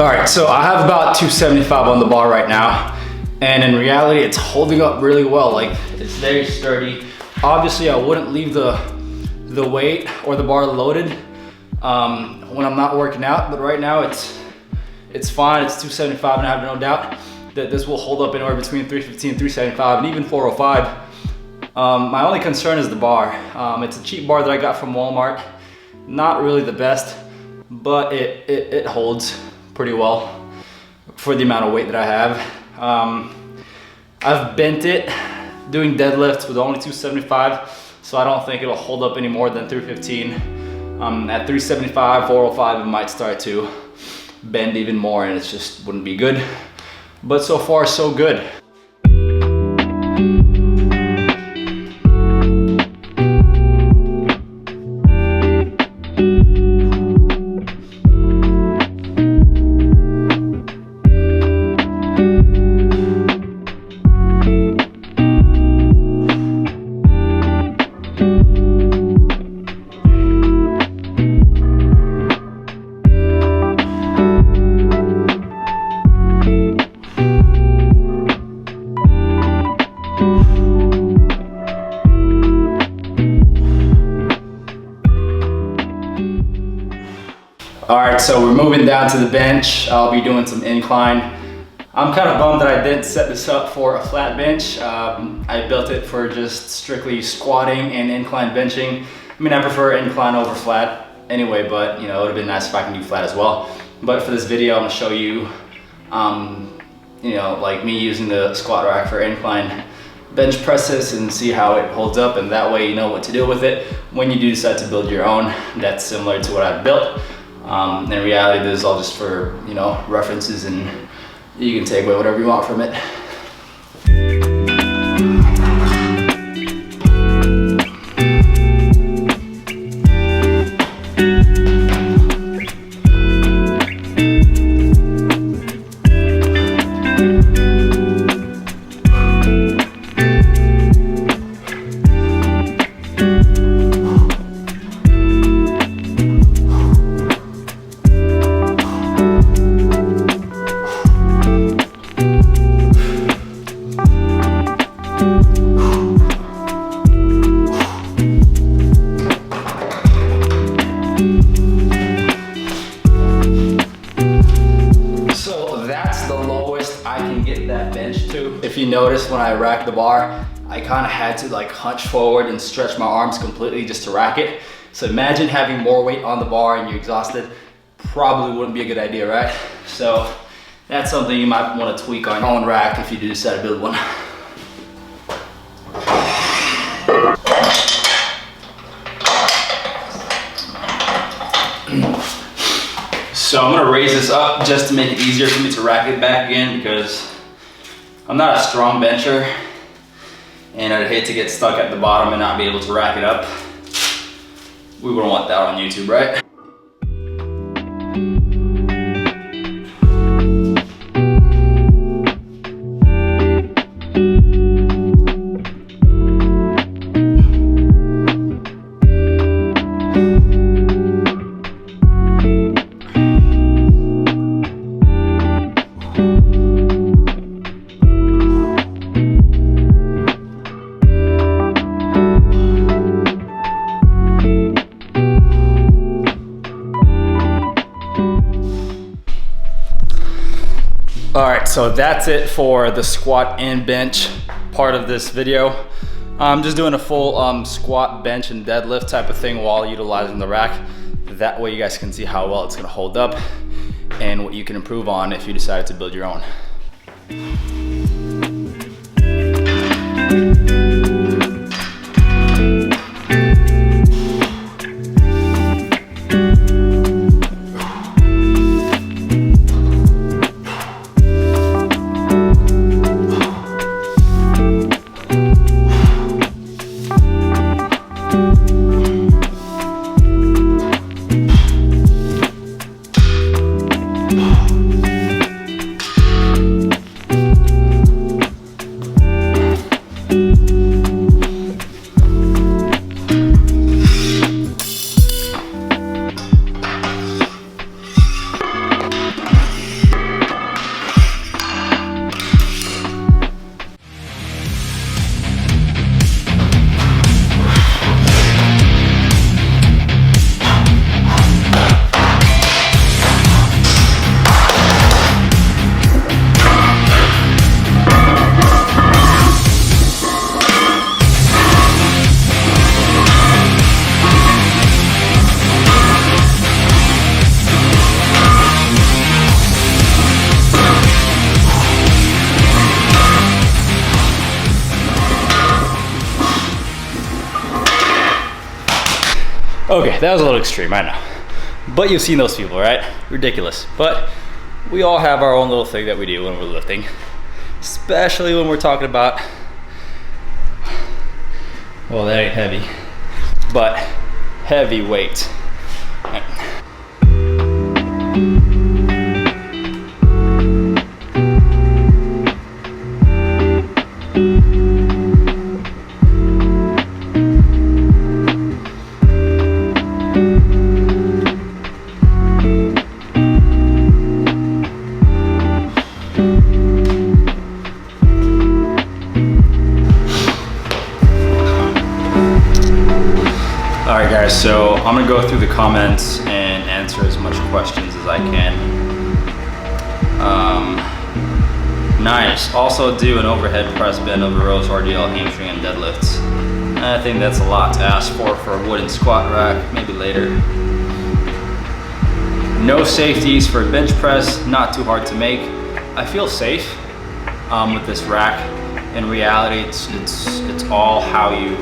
All right, so I have about 275 on the bar right now. And in reality, it's holding up really well. Like, it's very sturdy. Obviously, I wouldn't leave the weight or the bar loaded when I'm not working out, but right now it's fine. It's 275, and I have no doubt that this will hold up anywhere between 315 and 375 and even 405. My only concern is the bar. It's a cheap bar that I got from Walmart. Not really the best, but it holds pretty well for the amount of weight that I have. I've bent it doing deadlifts with only 275, so I don't think it'll hold up any more than 315. At 375, 405, it might start to bend even more, and it just wouldn't be good. But so far, so good. All right, so we're moving down to the bench. I'll be doing some incline. I'm kind of bummed that I didn't set this up for a flat bench. I built it for just strictly squatting and incline benching. I mean, I prefer incline over flat anyway, but you know, it would have been nice if I can do flat as well. But for this video, I'm gonna show you, you know, like me using the squat rack for incline bench presses and see how it holds up, and that way you know what to do with it when you do decide to build your own that's similar to what I've built. In reality, this is all just for, you know, references, and you can take away whatever you want from it. If you notice, when I racked the bar, I kind of had to like hunch forward and stretch my arms completely just to rack it. So imagine having more weight on the bar and you're exhausted. Probably wouldn't be a good idea, right? So that's something you might want to tweak on your own rack if you do decide to build one. So I'm gonna raise this up just to make it easier for me to rack it back again, because I'm not a strong bencher and I'd hate to get stuck at the bottom and not be able to rack it up. We wouldn't want that on YouTube, right? All right, so that's it for the squat and bench part of this video. I'm just doing a full squat, bench, and deadlift type of thing while utilizing the rack. That way you guys can see how well it's gonna hold up and what you can improve on if you decided to build your own. Okay, that was a little extreme, I know. But you've seen those people, right? Ridiculous. But we all have our own little thing that we do when we're lifting. Especially when we're talking about, well, that ain't heavy, but heavy weight. Alright guys, so I'm gonna go through the comments and answer as much questions as I can. Nice. Also do an overhead press bend over rows, RDL, hamstring, and deadlifts. I think that's a lot to ask for a wooden squat rack, maybe later. No safeties for bench press, not too hard to make. I feel safe with this rack. In reality, it's all how you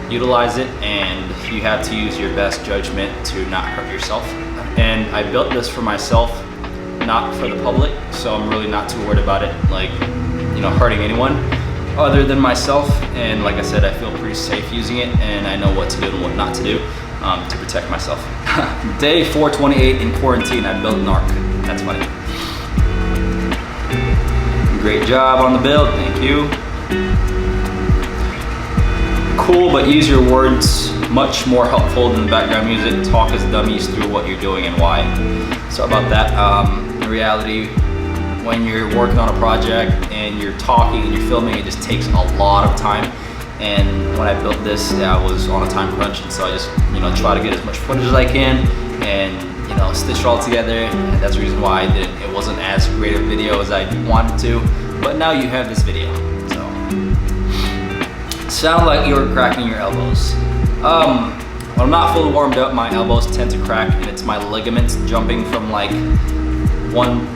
utilize it, and you have to use your best judgment to not hurt yourself. And I built this for myself, not for the public, so I'm really not too worried about it, like, you know, hurting anyone other than myself. And like I said, I feel pretty safe using it, and I know what to do and what not to do to protect myself. Day 428 in quarantine, I built an arc. That's funny. Great job on the build, thank you. Cool, but use your words, much more helpful than the background music. Talk as dummies through what you're doing and why. So about that, in reality, when you're working on a project and you're talking and you're filming, it just takes a lot of time. And when I built this, I was on a time crunch, and so I just, you know, try to get as much footage as I can and, you know, stitch it all together. And that's the reason why it wasn't as great a video as I wanted to, but now you have this video. Sound like you're cracking your elbows. When I'm not fully warmed up, my elbows tend to crack, and it's my ligaments jumping from like one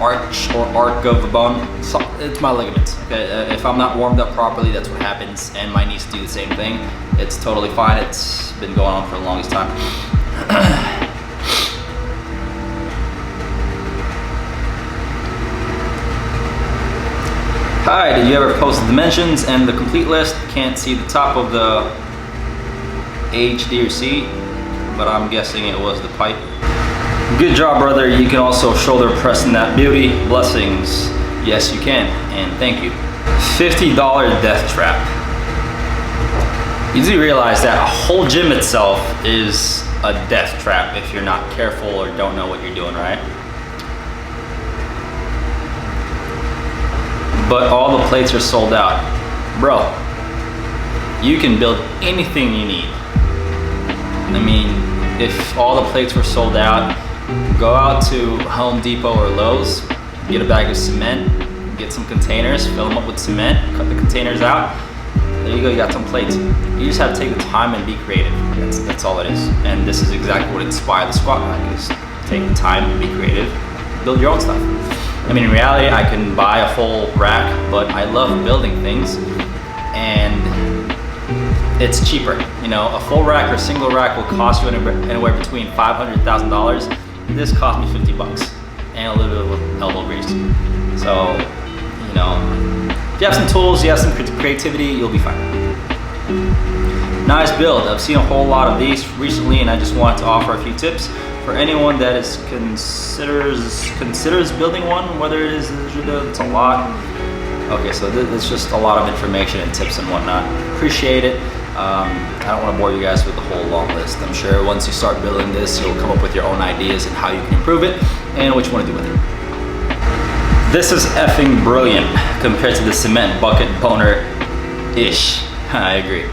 arch or arc of the bone. So it's my ligaments. Okay? If I'm not warmed up properly, that's what happens, and my knees do the same thing. It's totally fine. It's been going on for the longest time. Hi, did you ever post the dimensions and the complete list? Can't see the top of the HD or C, but I'm guessing it was the pipe. Good job, brother. You can also shoulder press in that beauty. Blessings. Yes, you can, and thank you. $50 death trap. You do realize that a whole gym itself is a death trap if you're not careful or don't know what you're doing, right? But all the plates are sold out. Bro, you can build anything you need. I mean, if all the plates were sold out, go out to Home Depot or Lowe's, get a bag of cement, get some containers, fill them up with cement, cut the containers out. There you go, you got some plates. You just have to take the time and be creative. That's all it is. And this is exactly what inspired the squat rack is. Take the time and be creative, build your own stuff. I mean, in reality, I can buy a full rack, but I love building things, and it's cheaper. You know, a full rack or a single rack will cost you anywhere between $500 and $1,000. This cost me 50 bucks and a little bit of elbow grease. So, you know, if you have some tools, you have some creativity, you'll be fine. Nice build. I've seen a whole lot of these recently, and I just wanted to offer a few tips for anyone that considers building one, whether it's a lot. Okay, so it's just a lot of information and tips and whatnot. Appreciate it. I don't want to bore you guys with the whole long list. I'm sure once you start building this, you'll come up with your own ideas and how you can improve it and what you want to do with it. This is effing brilliant compared to the cement bucket boner-ish. I agree.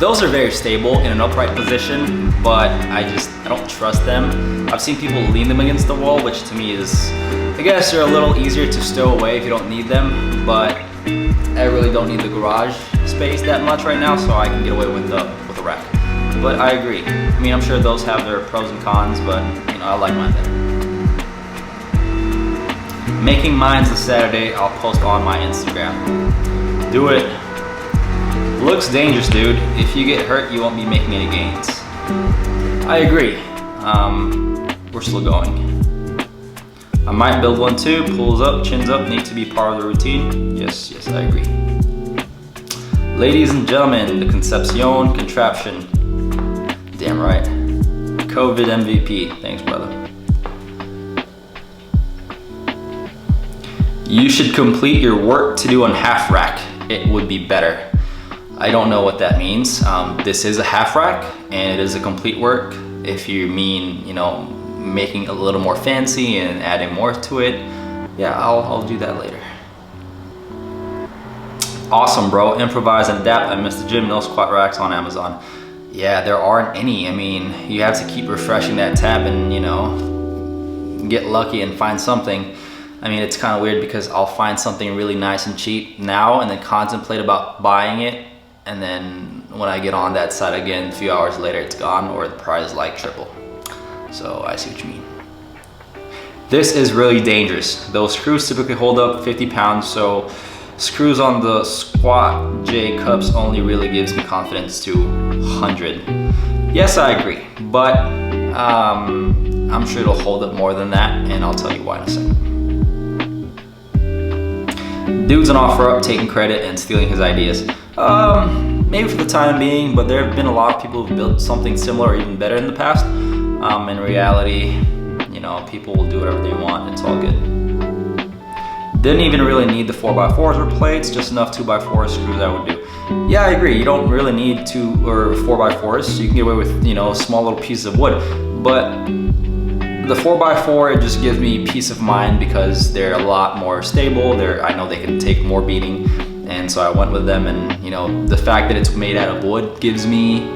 Those are very stable in an upright position, but I don't trust them. I've seen people lean them against the wall, which to me is, I guess they're a little easier to stow away if you don't need them, but I really don't need the garage space that much right now, so I can get away with a rack. But I agree. I mean, I'm sure those have their pros and cons, but you know, I like mine better. Making mines this Saturday, I'll post on my Instagram. Do it. Looks dangerous, dude. If you get hurt, you won't be making any gains. I agree. We're still going. I might build one too. Pulls up, chins up, need to be part of the routine. Yes, yes, I agree. Ladies and gentlemen, the Concepcion contraption. Damn right. COVID MVP. Thanks, brother. You should complete your work to do on half rack. It would be better. I don't know what that means. This is a half rack and it is a complete work. If you mean, you know, making it a little more fancy and adding more to it, yeah, I'll do that later. Awesome, bro. Improvise and adapt. I missed the gym. No squat racks on Amazon. Yeah, there aren't any. I mean, you have to keep refreshing that tab and, you know, get lucky and find something. I mean, it's kind of weird because I'll find something really nice and cheap now and then contemplate about buying it. And then when I get on that site again, a few hours later, it's gone or the price is like triple. So I see what you mean. This is really dangerous. Those screws typically hold up 50 pounds, so screws on the squat J cups only really gives me confidence to 100. Yes, I agree, but I'm sure it'll hold up more than that, and I'll tell you why in a second. Dude's an offer-up, taking credit and stealing his ideas. Maybe for the time being, but there have been a lot of people who've built something similar or even better in the past. In reality, you know, people will do whatever they want. It's all good. Didn't even really need the 4x4s or plates, just enough 2x4 screws I would do. Yeah, I agree. You don't really need 2 or 4x4s. You can get away with, you know, small little pieces of wood. But the 4x4, it just gives me peace of mind because they're a lot more stable. I know they can take more beating. And so I went with them, and you know, the fact that it's made out of wood gives me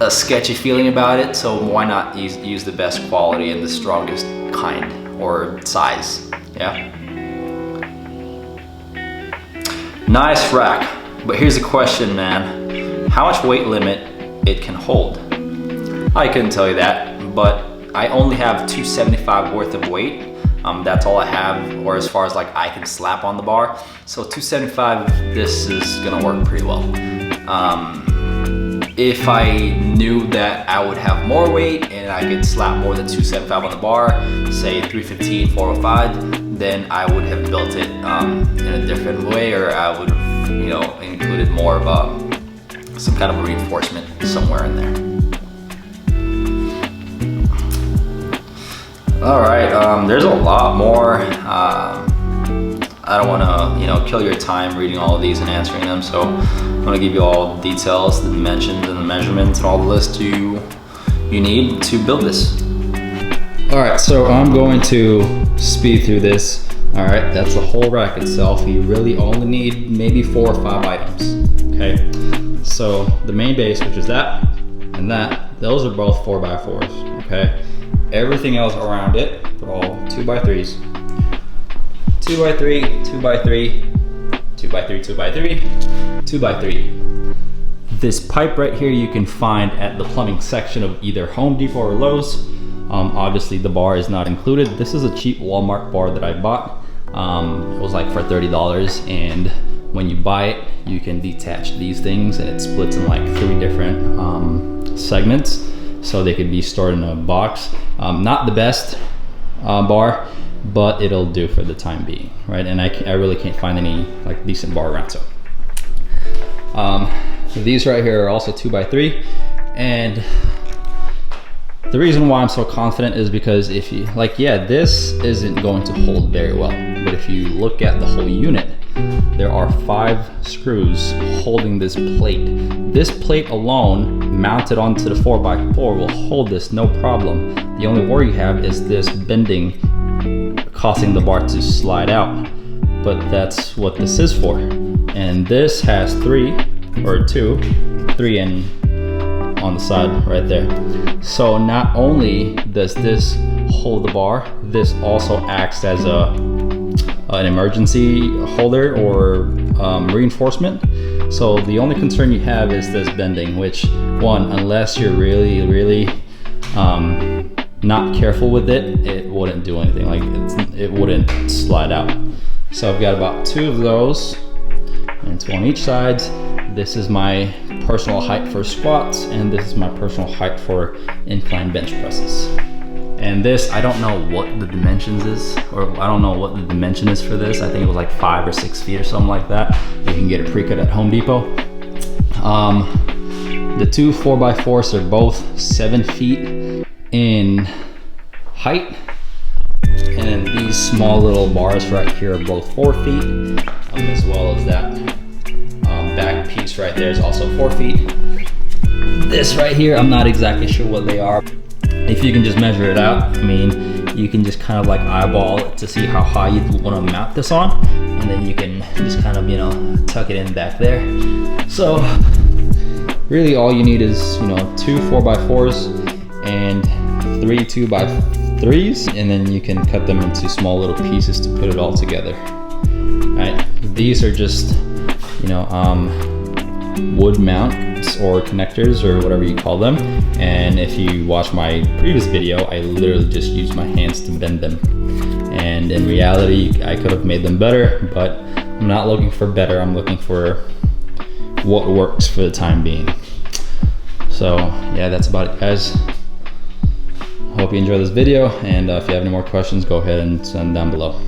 a sketchy feeling about it, so why not use the best quality and the strongest kind or size, yeah? Nice rack, but here's a question, man. How much weight limit it can hold? I couldn't tell you that, but I only have 275 worth of weight. That's all I have, or as far as like I can slap on the bar. So 275, this is gonna work pretty well. If I knew that I would have more weight and I could slap more than 275 on the bar, say 315, 405, then I would have built it in a different way, or I would have, you know, included more of some kind of a reinforcement somewhere in there. All right, there's a lot more. I don't want to, you know, kill your time reading all of these and answering them, so I'm going to give you all the details, the dimensions, and the measurements, and all the list you need to build this. All right, so I'm going to speed through this. All right, that's the whole rack itself. You really only need maybe 4 or 5 items. Okay, so the main base, which is that and that, those are both 4x4s. Okay. Everything else around it, they're all 2x3s. 2x3, 2x3, 2x3, 2x3, 2x3. This pipe right here you can find at the plumbing section of either Home Depot or Lowe's. Obviously the bar is not included. This is a cheap Walmart bar that I bought. It was like for $30, and when you buy it, you can detach these things, and it splits in like 3 different segments. So they could be stored in a box. Not the best bar, but it'll do for the time being, right? And I really can't find any like decent bar around. So these right here are also 2x3, and the reason why I'm so confident is because if you like, yeah, this isn't going to hold very well, but if you look at the whole unit, there are 5 screws holding this plate. This plate alone, mounted onto the 4x4, will hold this no problem. The only worry you have is this bending, causing the bar to slide out. But that's what this is for. And this has 3 in on the side right there. So not only does this hold the bar, this also acts as an emergency holder or reinforcement. So the only concern you have is this bending, which one, unless you're really not careful with it, it wouldn't do anything. Like it wouldn't slide out. So I've got about 2 of those, and it's on each side. this is my personal height for squats, and this is my personal height for incline bench presses. And this, I don't know what the dimensions is, or I don't know what the dimension is for this. I think it was like 5 or 6 feet or something like that. You can get it pre-cut at Home Depot. The two 4x4s are both 7 feet in height. And then these small little bars right here are both 4 feet, as well as that back piece right there is also 4 feet. This right here, I'm not exactly sure what they are. If you can just measure it out, I mean, you can just kind of like eyeball it to see how high you want to mount this on, and then you can just kind of, you know, tuck it in back there. So really all you need is, you know, 2 4x4s and 3 2x3s, and then you can cut them into small little pieces to put it all together. Right? These are just, you know, wood mounts or connectors or whatever you call them. And if you watch my previous video, I literally just used my hands to bend them. And in reality, I could have made them better, but I'm not looking for better. I'm looking for what works for the time being. So yeah, that's about it, guys. Hope you enjoyed this video, and if you have any more questions, go ahead and send them down below.